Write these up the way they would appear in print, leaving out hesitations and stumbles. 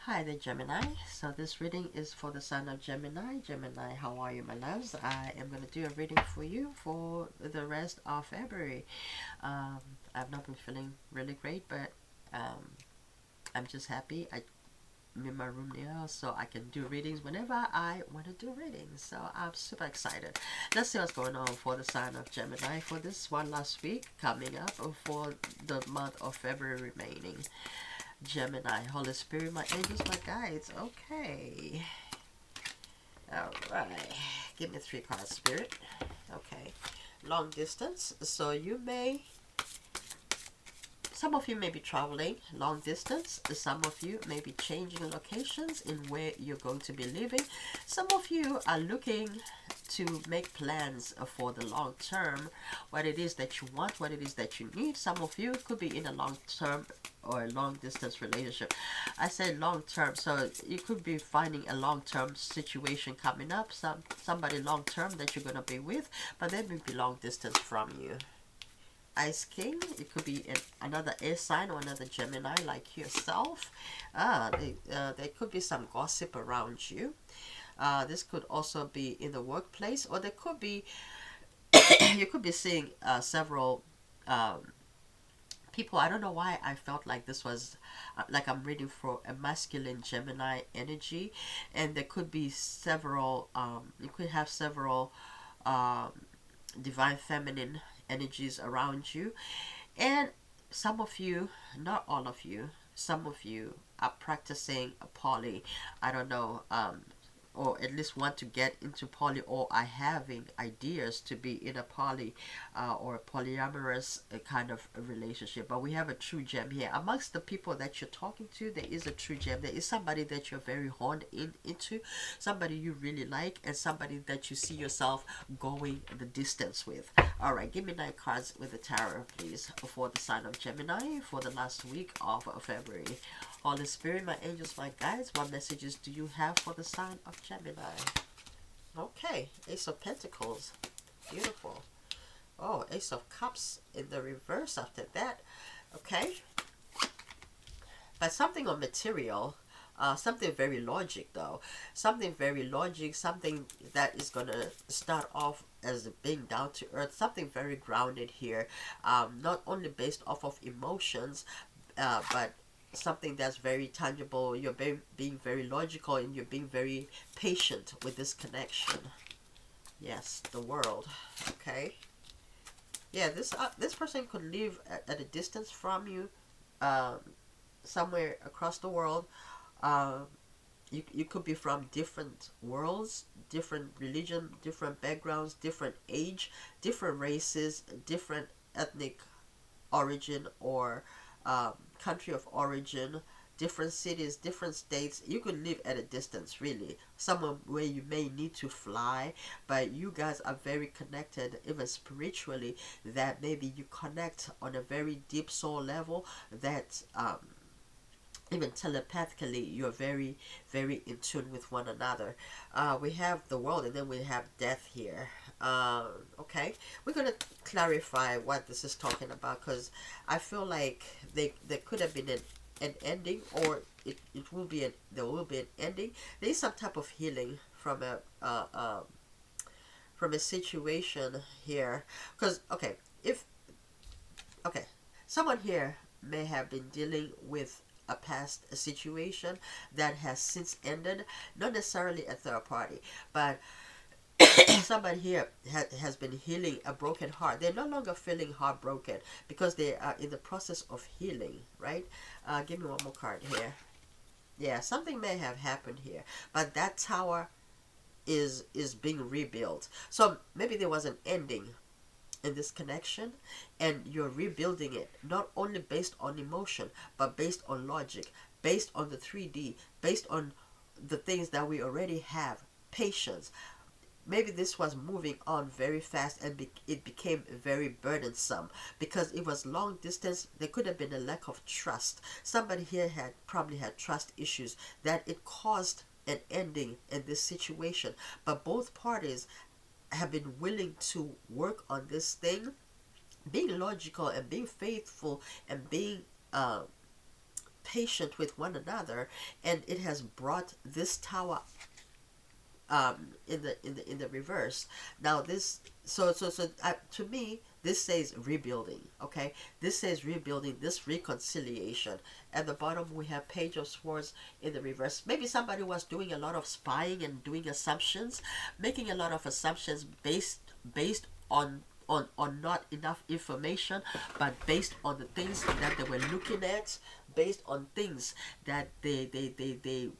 Hi there, Gemini. So this reading is for the sign of Gemini. Gemini, how are you, my loves? I am going to do a reading for you for the rest of February. Um, I've not been feeling really great, but um, I'm just happy. I'm in my room now, so I can do readings whenever I want to do readings. So I'm super excited. Let's see what's going on for the sign of Gemini for this one last week coming up for the month of February remaining. Gemini, Holy Spirit, my angels, my guides. Okay. All right. Give me three cards, Spirit. Okay. Long distance. So some of you may be traveling long distance. Some of you may be changing locations in where you're going to be living. Some of you are looking to make plans for the long term, what it is that you want, what it is that you need. Some of you could be in a long term or a long distance relationship. I say long term, so you could be finding a long term situation coming up, somebody long term that you're gonna be with, but they may be long distance from you. Ice King, it could be another air sign or another Gemini like yourself. There could be some gossip around you. This could also be in the workplace, or there could be you could be seeing several um, people. I don't know why I felt like this was like I'm reading for a masculine Gemini energy, and there could be several. You could have several um, divine feminine energies around you, and some of you, not all of you, some of you are practicing a poly. I don't know, or at least want to get into poly, or are having ideas to be in a poly or a polyamorous kind of a relationship. But we have a true gem here. Amongst the people that you're talking to, there is a true gem. There is somebody that you're very honed into, somebody you really like, and somebody that you see yourself going the distance with. All right, give me 9 cards with the tarot, please, for the sign of Gemini for the last week of February. Holy Spirit, my angels, my guides, what messages do you have for the sign of Gemini? Okay, Ace of Pentacles. Beautiful. Oh, Ace of Cups in the reverse after that. Okay. But something on material, something very logic though. Something very logic, something that is going to start off as being down to earth, something very grounded here. Not only based off of emotions, but something that's very tangible. You're being very logical, and you're being very patient with this connection. Yes, the world. Okay. Yeah, this person could live at a distance from you, um, somewhere across the world. Um, you could be from different worlds, different religion, different backgrounds, different age, different races, different ethnic origin or country of origin, different cities, different states. You could live at a distance, really, somewhere where you may need to fly, but you guys are very connected, even spiritually, that maybe you connect on a very deep soul level that even telepathically you're very very in tune with one another. We have the world, and then we have death here. Okay, we're gonna clarify what this is talking about, because I feel like there could have been an ending, or it will be there will be an ending. There's some type of healing from a situation here, because okay, if okay, someone here may have been dealing with a past situation that has since ended, not necessarily a third party, but somebody here has been healing a broken heart. They're no longer feeling heartbroken because they are in the process of healing, right? Give me one more card here. Yeah, something may have happened here, but that tower is being rebuilt. So maybe there was an ending in this connection, and you're rebuilding it not only based on emotion, but based on logic, based on the 3D, based on the things that we already have. Patience. Maybe this was moving on very fast, and it became very burdensome because it was long distance. There could have been a lack of trust. Somebody here had probably had trust issues that it caused an ending in this situation, but both parties have been willing to work on this thing, being logical and being faithful and being patient with one another, and it has brought this tower in the reverse. Now this, to me, this says rebuilding. Okay, this says rebuilding, this reconciliation. At the bottom we have Page of Swords in the reverse. Maybe somebody was doing a lot of spying and doing assumptions, making a lot of assumptions based on not enough information, but based on the things that they were looking at, based on things that they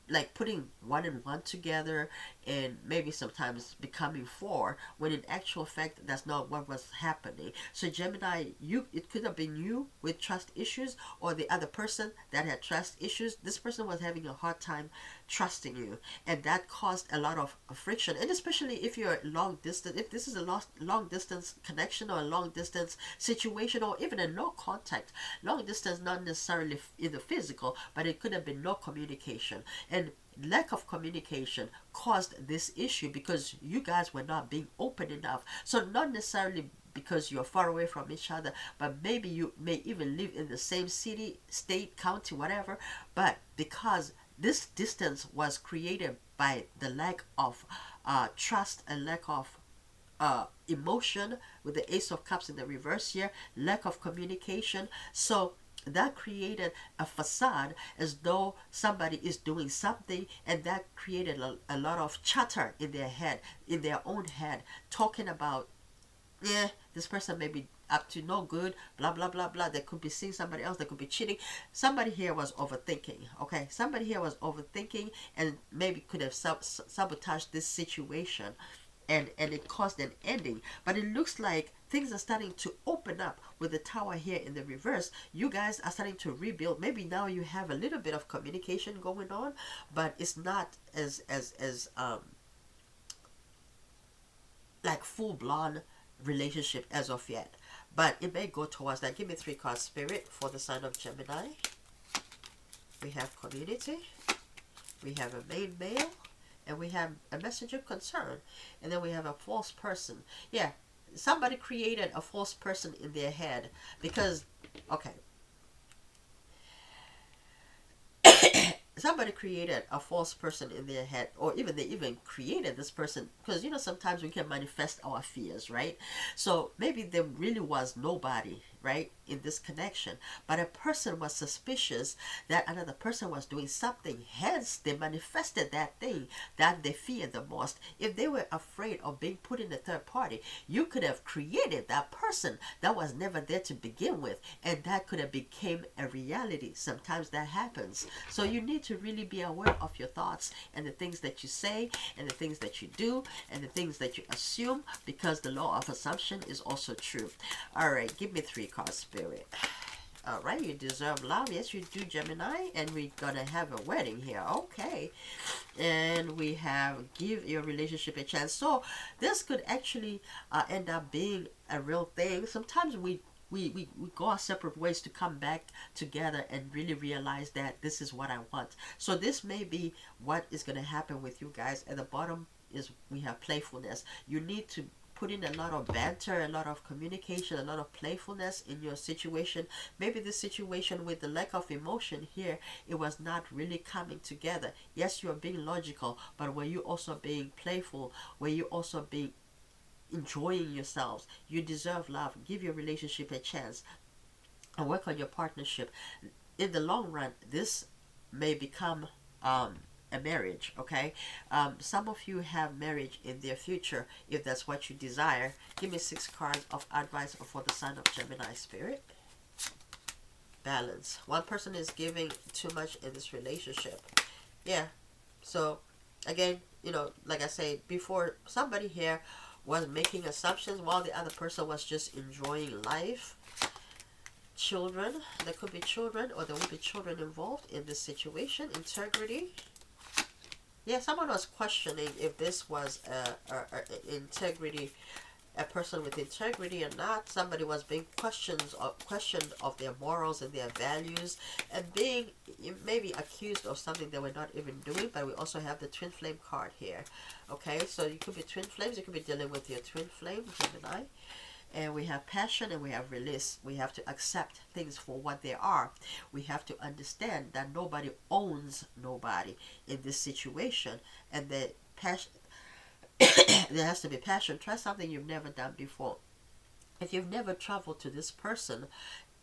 like putting one and one together, and maybe sometimes becoming four, when in actual fact that's not what was happening. So Gemini, it could have been you with trust issues, or the other person that had trust issues. This person was having a hard time trusting you, and that caused a lot of friction. And especially if you're long distance, if this is a long distance connection, or a long distance situation, or even a no contact. Long distance, not necessarily in the physical, but it could have been no communication, and lack of communication caused this issue because you guys were not being open enough. So not necessarily because you're far away from each other, but maybe you may even live in the same city, state, county, whatever, but because this distance was created by the lack of trust and lack of emotion, with the Ace of Cups in the reverse here, lack of communication. So that created a facade as though somebody is doing something, and that created a lot of chatter in their head, in their own head, talking about, yeah, this person may be up to no good, blah blah blah blah. They could be seeing somebody else, they could be cheating. Somebody here was overthinking. Okay, somebody here was overthinking, and maybe could have sabotaged this situation, and it caused an ending. But it looks like things are starting to open up with the tower here in the reverse. You guys are starting to rebuild. Maybe now you have a little bit of communication going on, but it's not as like full-blown relationship as of yet, but it may go towards that. Give me 3 cards, Spirit, for the sign of Gemini. We have community, we have a main male, and we have a message of concern, and then we have a false person. Yeah, somebody created a false person in their head because, okay, somebody created a false person in their head, or even they even created this person, because sometimes we can manifest our fears, right? So maybe there really was nobody, right, in this connection, but a person was suspicious that another person was doing something, hence they manifested that thing that they feared the most. If they were afraid of being put in a third party, you could have created that person that was never there to begin with, and that could have became a reality. Sometimes that happens. So you need to really be aware of your thoughts and the things that you say and the things that you do and the things that you assume, because the law of assumption is also true. All right, give me 3 cards, Spirit. All right, you deserve love. Yes, you do, Gemini. And we're gonna have a wedding here. Okay. And we have give your relationship a chance. So this could actually end up being a real thing. Sometimes we go our separate ways to come back together and really realize that this is what I want. So this may be what is going to happen with you guys. At the bottom is we have playfulness. You need to put in a lot of banter, a lot of communication, a lot of playfulness in your situation. Maybe the situation with the lack of emotion here, it was not really coming together. Yes, you're being logical, but were you also being playful? Were you also being enjoying yourselves? You deserve love. Give your relationship a chance and work on your partnership. In the long run, this may become a marriage. Okay, some of you have marriage in their future if that's what you desire. Give me 6 cards of advice for the sign of Gemini, Spirit. Balance. One person is giving too much in this relationship. Yeah, so again, like I said before, somebody here was making assumptions while the other person was just enjoying life. Children, there could be children, or there will be children involved in this situation. Integrity. Yeah, someone was questioning if this was integrity, a person with integrity or not. Somebody was being questioned of their morals and their values, and being maybe accused of something they were not even doing. But we also have the twin flame card here. Okay, so you could be twin flames. You could be dealing with your twin flame, Gemini. And we have passion and we have release. We have to accept things for what they are. We have to understand that nobody owns nobody in this situation. And the passion, there has to be passion. Try something you've never done before. If you've never traveled to this person,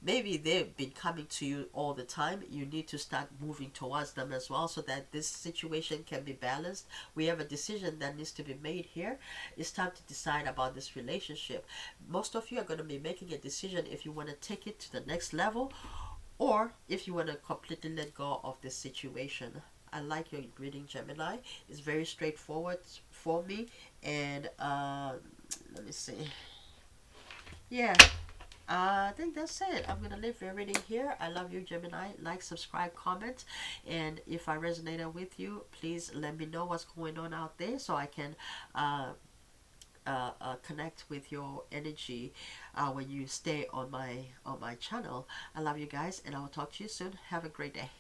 maybe they've been coming to you all the time. You need to start moving towards them as well so that this situation can be balanced. We have a decision that needs to be made here. It's time to decide about this relationship. Most of you are going to be making a decision if you want to take it to the next level or if you want to completely let go of this situation. I like your reading, Gemini. It's very straightforward for me. And let me see. Yeah, I think that's it. I'm gonna leave your reading here. I love you, Gemini. Like, subscribe, comment, and if I resonated with you, please let me know what's going on out there so I can connect with your energy when you stay on my channel. I love you guys, and I will talk to you soon. Have a great day.